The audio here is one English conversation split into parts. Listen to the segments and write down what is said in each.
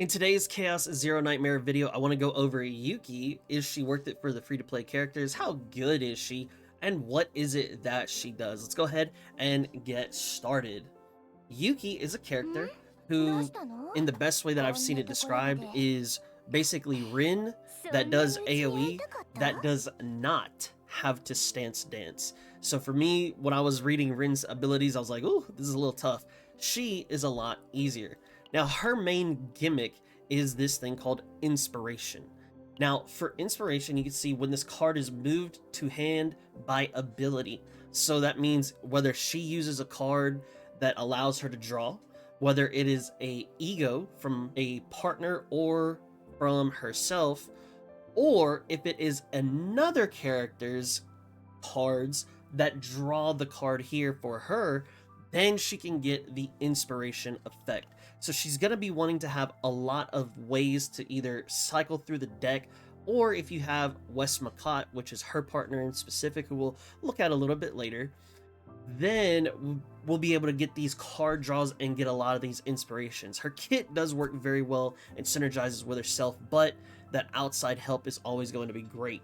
In today's Chaos Zero Nightmare video, I want to go over Yuki. Is she worth it for the free-to-play characters? How good is she? And what is it that she does? Let's go ahead and get started. Yuki is a character どう who, したの in the best way that こ I've ん seen な it ところま described, で is basically Rin そ that んなに does うちに会い AoE たかった that does not have to stance dance. So for me, when I was reading Rin's abilities, I was like, ooh, this is a little tough. She is a lot easier. Now, her main gimmick is this thing called Inspiration. Now, for Inspiration, you can see when this card is moved to hand by ability. So that means whether she uses a card that allows her to draw, whether it is a ego from a partner or from herself, or if it is another character's cards that draw the card here for her, then she can get the inspiration effect. So she's going to be wanting to have a lot of ways to either cycle through the deck, or if you have Wes McCott, which is her partner in specific, who we'll look at a little bit later, then we'll be able to get these card draws and get a lot of these inspirations. Her kit does work very well and synergizes with herself, but that outside help is always going to be great.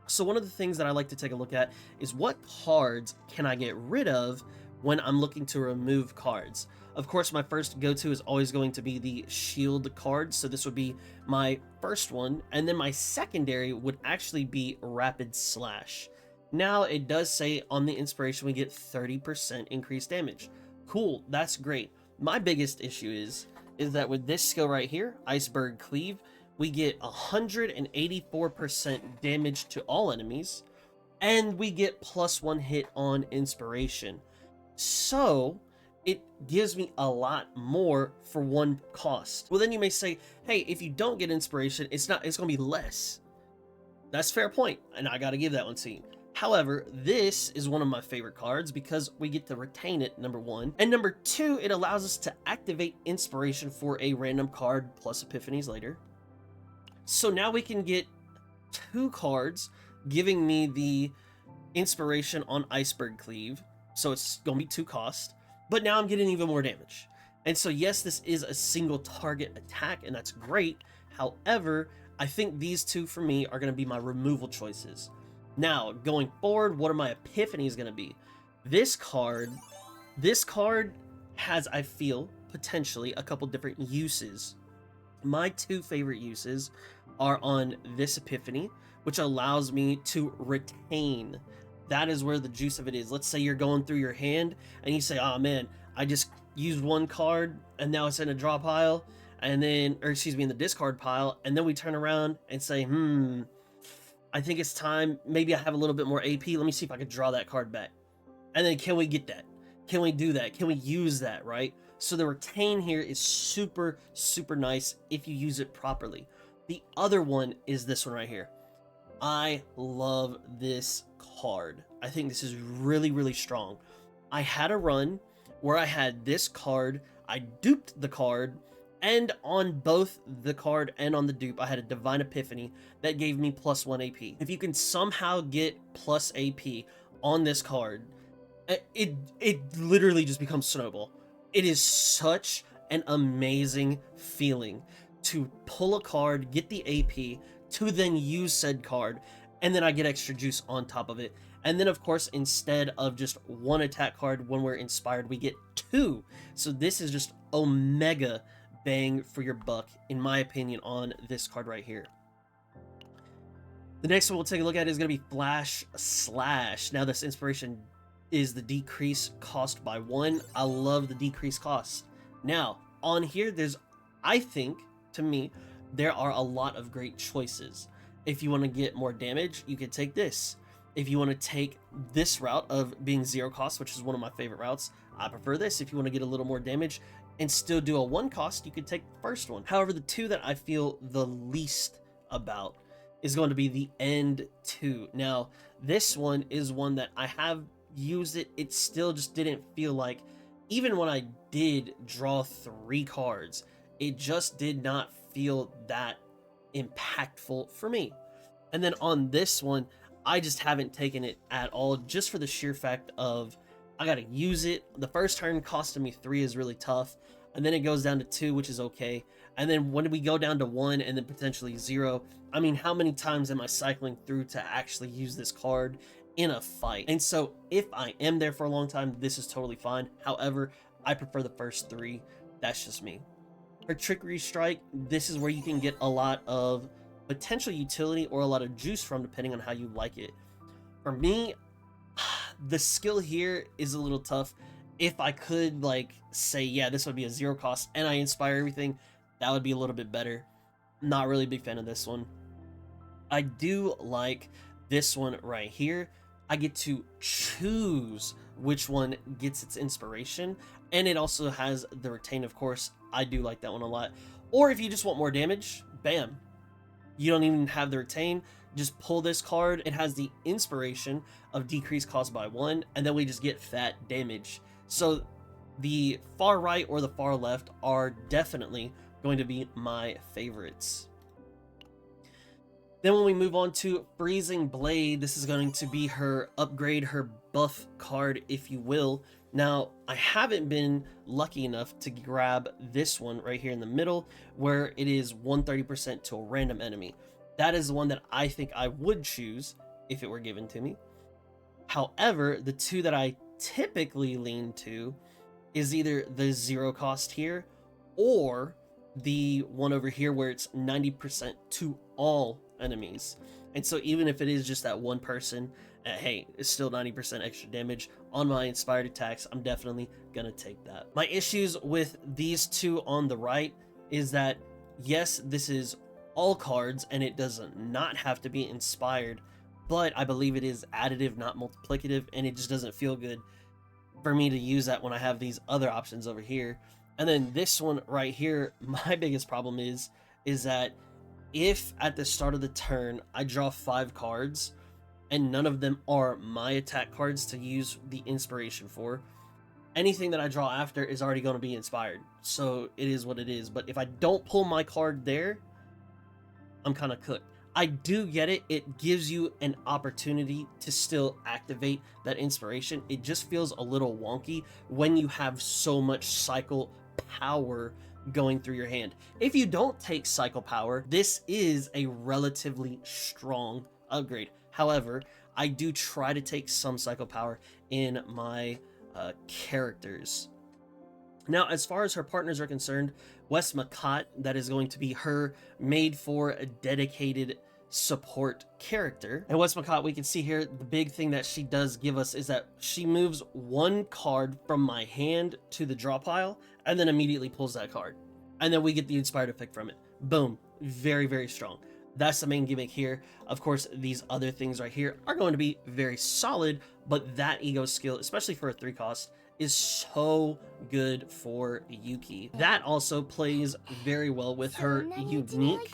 So one of the things that I like to take a look at is what cards can I get rid of when I'm looking to remove cards. Of course, my first go-to is always going to be the shield cards, so this would be my first one, and then my secondary would actually be Rapid Slash. Now, it does say on the inspiration we get 30% increased damage. Cool, that's great. My biggest issue is that with this skill right here, Iceberg Cleave, we get 184% damage to all enemies, and we get +1 hit on inspiration. So it gives me a lot more for one cost. Well, then you may say, hey, if you don't get inspiration, it's gonna be less. That's a fair point, and I gotta give that one to you. However, this is one of my favorite cards because we get to retain it, number one. And number two, it allows us to activate inspiration for a random card plus Epiphanies later. So now we can get 2 cards giving me the inspiration on Iceberg Cleave. So it's going to be 2 cost, but now I'm getting even more damage. And so yes, this is a single target attack, and that's great. However, I think these 2 for me are going to be my removal choices. Now, going forward, what are my Epiphanies going to be? This card has, I feel, potentially a couple different uses. My 2 favorite uses are on this Epiphany, which allows me to retain. That is where the juice of it is. Let's say you're going through your hand and you say, oh man, I just used 1 card and now it's in a draw pile, and then, or excuse me, in the discard pile, and then we turn around and say, I think it's time, maybe I have a little bit more AP, let me see if I can draw that card back. And then can we get that? Can we do that? Can we use that, right? So the retain here is super, super nice if you use it properly. The other one is this one right here. I love this card. I think this is really, really strong. I had a run where I had this card, I duped the card, and on both the card and on the dupe, I had a Divine Epiphany that gave me +1 AP. If you can somehow get plus AP on this card, it literally just becomes Snowball. It is such an amazing feeling to pull a card, get the AP, to then use said card, and then I get extra juice on top of it. And then, of course, instead of just 1 attack card when we're inspired, we get 2. So this is just omega bang for your buck, in my opinion, on this card right here. The next one we'll take a look at is going to be Flash Slash. Now, this inspiration is the decrease cost by 1. I love the decrease cost. Now, on here, I think, to me, there are a lot of great choices. If you want to get more damage, you could take this. If you want to take this route of being 0 cost, which is one of my favorite routes, I prefer this. If you want to get a little more damage and still do a 1 cost, you could take the first one. However, the 2 that I feel the least about is going to be the End 2. Now, this one is one that I have used it still just didn't feel like, even when I did draw 3 cards, it just did not feel that impactful for me. And then on this one, I just haven't taken it at all, just for the sheer fact of I gotta use it. The first turn costing me 3 is really tough, and then it goes down to 2, which is okay. And then when we go down to 1 and then potentially 0, I mean, how many times am I cycling through to actually use this card in a fight? And so if I am there for a long time, this is totally fine. However, I prefer the first 3. That's just me. Her Trickery Strike, this is where you can get a lot of potential utility or a lot of juice from, depending on how you like it. For me, the skill here is a little tough. If I could like say, yeah, this would be a 0 cost and I inspire everything, that would be a little bit better. Not really a big fan of this one. I do like this one right here. I get to choose which one gets its inspiration, and it also has the retain, of course. I do like that one a lot. Or if you just want more damage, bam, you don't even have the retain, just pull this card. It has the inspiration of decreased cost by 1, and then we just get fat damage. So the far right or the far left are definitely going to be my favorites. Then when we move on to Freezing Blade, this is going to be her upgrade, her buff card, if you will. Now, I haven't been lucky enough to grab this one right here in the middle, where it is 130% to a random enemy. That is the one that I think I would choose if it were given to me. However, the two that I typically lean to is either the 0 cost here or the one over here where it's 90% to all enemies. And so even if it is just that one person, hey, it's still 90% extra damage on my inspired attacks. I'm definitely gonna take that. My issues with these two on the right is that, yes, this is all cards and it does not have to be inspired, but I believe it is additive, not multiplicative, and it just doesn't feel good for me to use that when I have these other options over here. And then this one right here, my biggest problem is that if at the start of the turn I draw 5 cards and none of them are my attack cards to use the inspiration for, anything that I draw after is already going to be inspired. So it is what it is. But if I don't pull my card there, I'm kind of cooked. I do get it. It gives you an opportunity to still activate that inspiration. It just feels a little wonky when you have so much cycle power going through your hand. If you don't take cycle power, this is a relatively strong upgrade. However, I do try to take some cycle power in my characters. Now, as far as her partners are concerned, Wes Makat, that is going to be her made for a dedicated support character. And Wes Makat, we can see here, the big thing that she does give us is that she moves 1 card from my hand to the draw pile and then immediately pulls that card. And then we get the inspired effect from it. Boom. Very, very strong. That's the main gimmick here. Of course, these other things right here are going to be very solid, but that ego skill, especially for a 3 cost, is so good for Yuki. That also plays very well with her unique,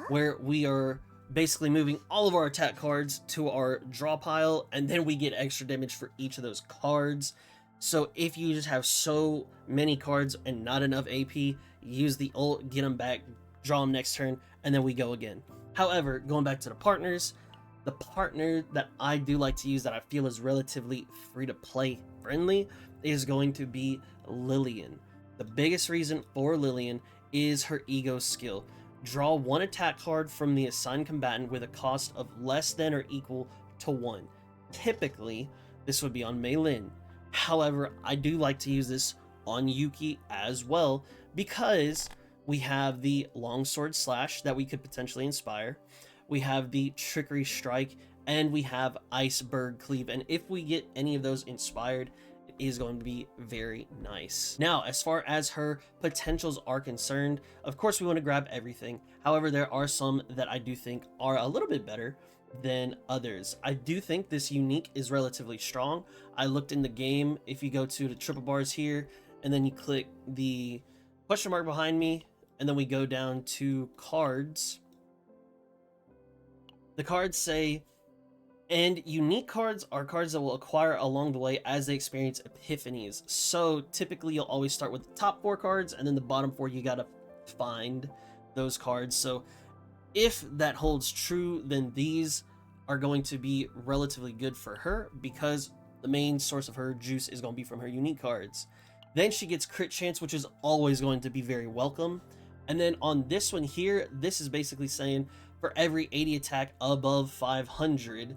where we are basically moving all of our attack cards to our draw pile, and then we get extra damage for each of those cards. So if you just have so many cards and not enough AP, use the ult, get them back, draw them next turn, and then we go again. However, going back to the partners, the partner that I do like to use that I feel is relatively free to play friendly is going to be Lillian. The biggest reason for Lillian is her ego skill. Draw 1 attack card from the assigned combatant with a cost of less than or equal to 1. Typically, this would be on Mei Lin. However, I do like to use this on Yuki as well because we have the Longsword Slash that we could potentially inspire. We have the Trickery Strike, and we have Iceberg Cleave. And if we get any of those inspired, it is going to be very nice. Now, as far as her potentials are concerned, of course we want to grab everything. However, there are some that I do think are a little bit better than others. I do think this unique is relatively strong. I looked in the game. If you go to the triple bars here, and then you click the question mark behind me, and then we go down to cards, the cards say, and unique cards are cards that will acquire along the way as they experience epiphanies. So typically you'll always start with the top 4 cards, and then the bottom 4 you gotta find those cards. So if that holds true, then these are going to be relatively good for her because the main source of her juice is going to be from her unique cards. Then she gets crit chance, which is always going to be very welcome. And then on this one here, this is basically saying for every 80 attack above 500,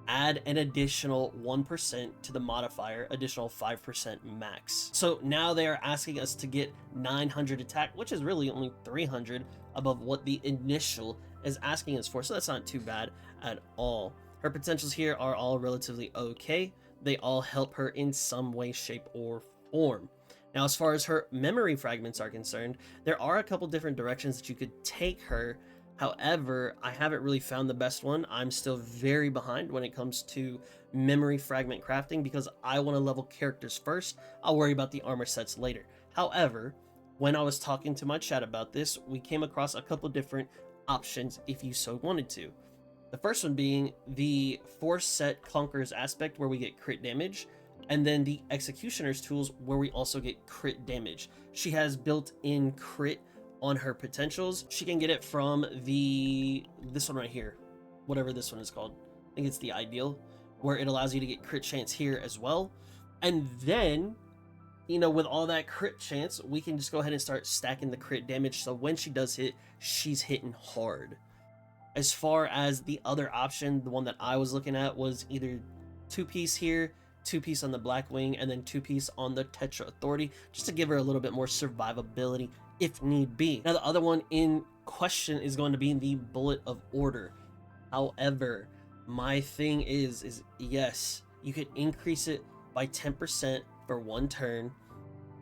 add an additional 1% to the modifier, additional 5% max. So now they are asking us to get 900 attack, which is really only 300 above what the initial is asking us for. So that's not too bad at all. Her potentials here are all relatively okay. They all help her in some way, shape, or form. Now, as far as her memory fragments are concerned, there are a couple different directions that you could take her. However, I haven't really found the best one. I'm still very behind when it comes to memory fragment crafting because I want to level characters first. I'll worry about the armor sets later. However, when I was talking to my chat about this, we came across a couple different options if you so wanted to. The first one being the Force Set Conqueror's aspect where we get crit damage, and then the Executioner's tools where we also get crit damage. She has built-in crit on her potentials. She can get it from this one right here, whatever this one is called. I think it's the Ideal, where it allows you to get crit chance here as well. And then, you know, with all that crit chance, we can just go ahead and start stacking the crit damage, so when she does hit, she's hitting hard. As far as the other option, the one that I was looking at was either 2-piece here, 2-piece on the Black Wing, and then 2-piece on the Tetra Authority, just to give her a little bit more survivability if need be. Now, the other one in question is going to be the Bullet of Order. However, my thing is yes, you could increase it by 10% for one turn,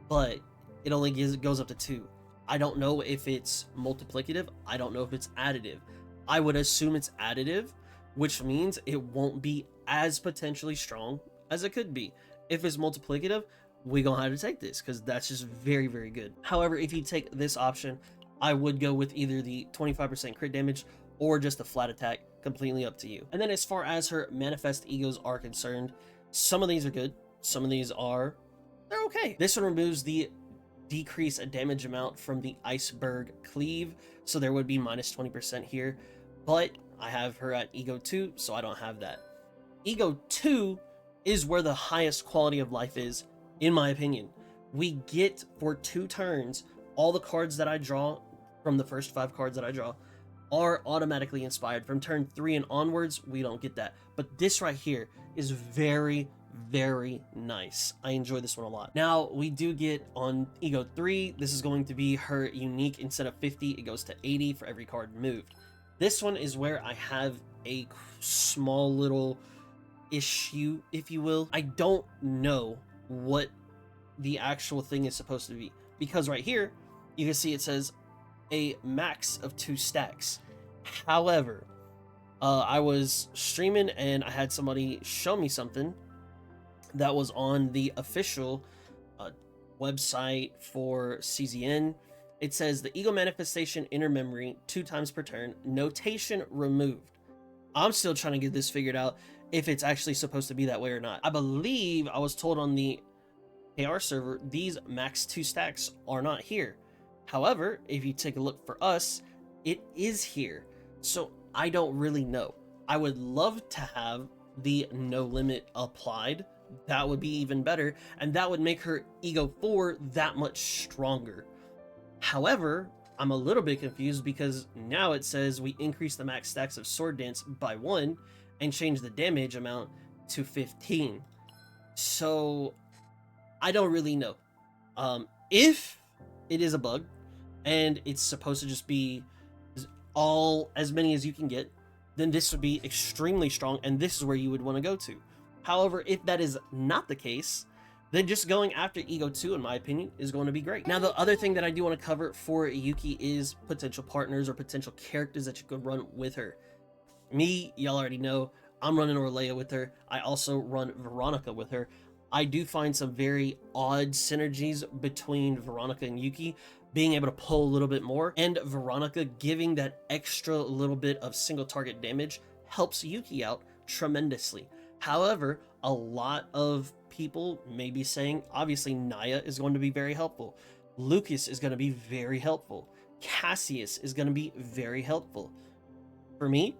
but it only goes up to 2. I don't know if it's multiplicative. I don't know if it's additive. I would assume it's additive, which means it won't be as potentially strong as it could be. If it's multiplicative, we gonna have to take this because that's just very, very good. However, if you take this option, I would go with either the 25% crit damage or just the flat attack, completely up to you. And then as far as her manifest egos are concerned, some of these are good, some of these they're okay. This one removes the decrease a damage amount from the Iceberg Cleave, so there would be minus 20% here, but I have her at Ego 2, so I don't have that. Ego 2 is where the highest quality of life is, in my opinion. We get, for 2 turns, all the cards that I draw from the first 5 cards that I draw are automatically inspired. From turn 3 and onwards, we don't get that. But this right here is very, very nice. I enjoy this one a lot. Now, we do get on Ego 3, this is going to be her unique. Instead of 50, it goes to 80 for every card moved. This one is where I have a small little issue, if you will. I don't know what the actual thing is supposed to be, because right here you can see it says a max of 2 stacks. However, I was streaming and I had somebody show me something that was on the official website for CZN. It says the ego manifestation inner memory 2 times per turn, notation removed. I'm still trying to get this figured out if it's actually supposed to be that way or not. I believe I was told on the KR server these max 2 stacks are not here. However, if you take a look for us, it is here. So I don't really know. I would love to have the no limit applied. That would be even better, and that would make her Ego 4 that much stronger. However, I'm a little bit confused because now it says we increase the max stacks of Sword Dance by 1 and change the damage amount to 15. So I don't really know. If it is a bug and it's supposed to just be as many as you can get, then this would be extremely strong, and this is where you would want to go to. However, if that is not the case, then just going after Ego 2, in my opinion, is going to be great. Now, the other thing that I do want to cover for Yuki is potential partners or potential characters that you could run with her. Me, y'all already know, I'm running Orlea with her. I also run Veronica with her. I do find some very odd synergies between Veronica and Yuki, being able to pull a little bit more, and Veronica giving that extra little bit of single target damage helps Yuki out tremendously. However, a lot of people may be saying, obviously, Naya is going to be very helpful. Lucas is going to be very helpful. Cassius is going to be very helpful. For me,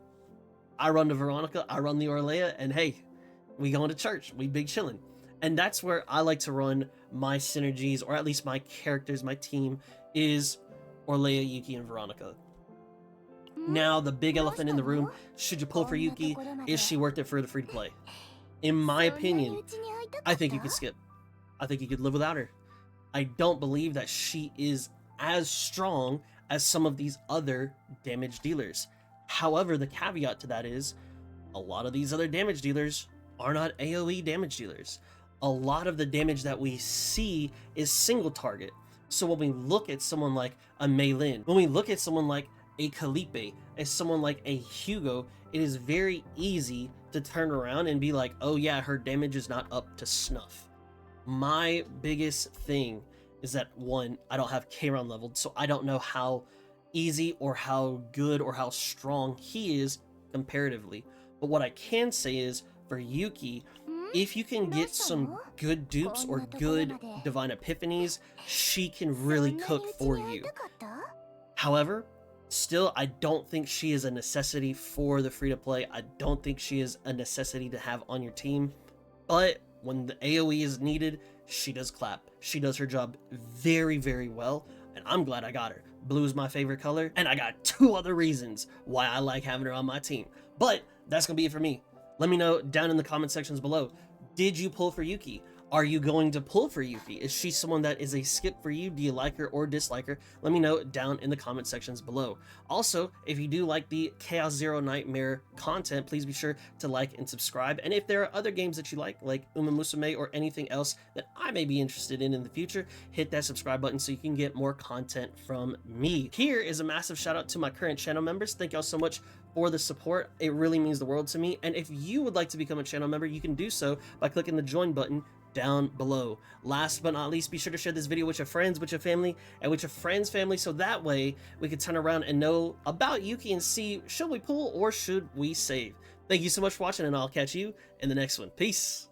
I run the Veronica, I run the Orlea, and hey, we going to church, we big chillin'. And that's where I like to run my synergies, or at least my characters, my team, is or Leia, Yuki, and Veronica. Now, the big elephant in the room, should you pull for Yuki? Is she worth it for the free-to-play? In my opinion, I think you could skip. I think you could live without her. I don't believe that she is as strong as some of these other damage dealers. However, the caveat to that is, a lot of these other damage dealers are not AoE damage dealers. A lot of the damage that we see is single target. So when we look at someone like a Mei Lin, when we look at someone like a Kalipe, as someone like a Hugo, it is very easy to turn around and be like, oh yeah, her damage is not up to snuff. My biggest thing is that, one, I don't have Kayron leveled, so I don't know how easy or how good or how strong he is comparatively. But what I can say is, for Yuki, if you can get some good dupes or good divine epiphanies, she can really cook for you. However, still, I don't think she is a necessity for the free-to-play. I don't think she is a necessity to have on your team. But when the AoE is needed, she does clap. She does her job very, very well, and I'm glad I got her. Blue is my favorite color, and I got 2 other reasons why I like having her on my team. But that's gonna be it for me. Let me know down in the comment sections below. Did you pull for Yuki? Are you going to pull for Yuki? Is she someone that is a skip for you? Do you like her or dislike her? Let me know down in the comment sections below. Also, if you do like the Chaos Zero Nightmare content, please be sure to like and subscribe. And if there are other games that you like Uma Musume or anything else that I may be interested in the future, hit that subscribe button so you can get more content from me. Here is a massive shout out to my current channel members. Thank y'all so much for the support. It really means the world to me. And if you would like to become a channel member, you can do so by clicking the join button down below. Last but not least, be sure to share this video with your friends, with your family, and with your friends' family, so that way we can turn around and know about Yuki and see, should we pull or should we save? Thank you so much for watching, and I'll catch you in the next one. Peace.